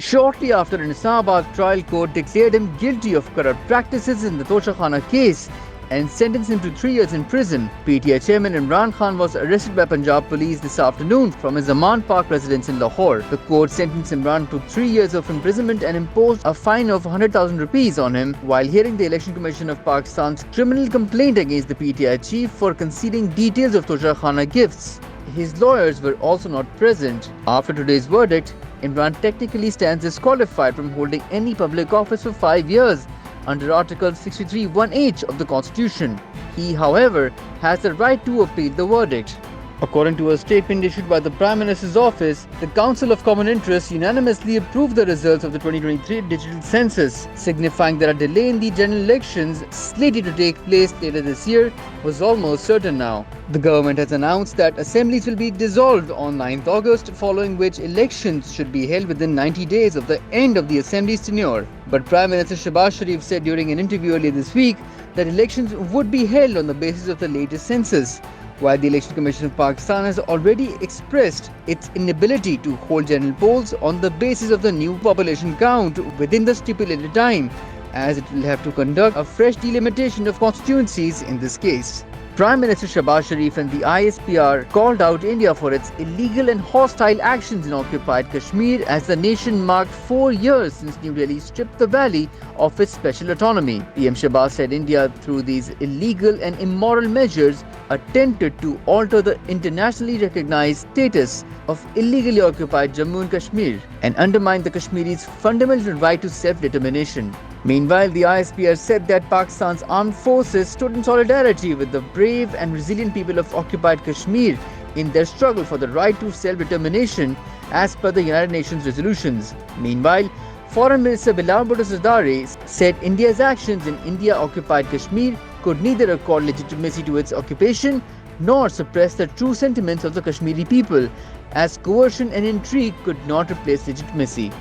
shortly after an Islamabad trial court declared him guilty of corrupt practices in the Toshakhana case and sentenced him to 3 years in prison. PTI chairman Imran Khan was arrested by Punjab police this afternoon from his Aman Park residence in Lahore. The court sentenced Imran to 3 years of imprisonment and imposed a fine of 100,000 rupees on him while hearing the Election Commission of Pakistan's criminal complaint against the PTI chief for concealing details of Toshakhana gifts. His lawyers were also not present. After today's verdict, Imran technically stands disqualified from holding any public office for 5 years under Article 63(1)(h) of the Constitution. He, however, has the right to appeal the verdict. According to a statement issued by the Prime Minister's office, the Council of Common Interest unanimously approved the results of the 2023 digital census, signifying that a delay in the general elections slated to take place later this year was almost certain now. The government has announced that assemblies will be dissolved on 9th August, following which elections should be held within 90 days of the end of the assembly's tenure. But Prime Minister Shehbaz said during an interview earlier this week that elections would be held on the basis of the latest census, while the Election Commission of Pakistan has already expressed its inability to hold general polls on the basis of the new population count within the stipulated time, as it will have to conduct a fresh delimitation of constituencies in this case. Prime Minister Shehbaz and the ISPR called out India for its illegal and hostile actions in occupied Kashmir as the nation marked 4 years since New Delhi stripped the valley of its special autonomy. PM Shehbaz said India, through these illegal and immoral measures, attempted to alter the internationally recognized status of illegally occupied Jammu and Kashmir and undermine the Kashmiris' fundamental right to self-determination. Meanwhile, the ISPR said that Pakistan's armed forces stood in solidarity with the brave and resilient people of occupied Kashmir in their struggle for the right to self-determination as per the United Nations resolutions. Meanwhile, Foreign Minister Bilal Bhutto Zardari said India's actions in India-occupied Kashmir could neither accord legitimacy to its occupation nor suppress the true sentiments of the Kashmiri people, as coercion and intrigue could not replace legitimacy.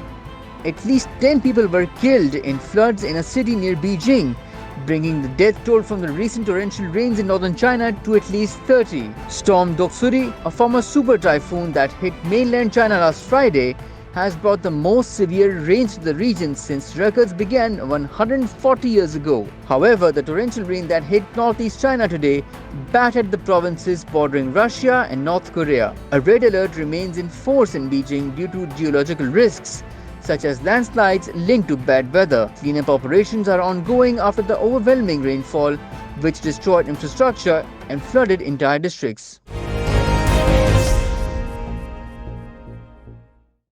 At least 10 people were killed in floods in a city near Beijing, bringing the death toll from the recent torrential rains in northern China to at least 30. Storm Doksuri, a former super typhoon that hit mainland China last Friday, has brought the most severe rains to the region since records began 140 years ago. However, the torrential rain that hit northeast China today battered the provinces bordering Russia and North Korea. A red alert remains in force in Beijing due to geological risks, such as landslides linked to bad weather. Cleanup operations are ongoing after the overwhelming rainfall, which destroyed infrastructure and flooded entire districts.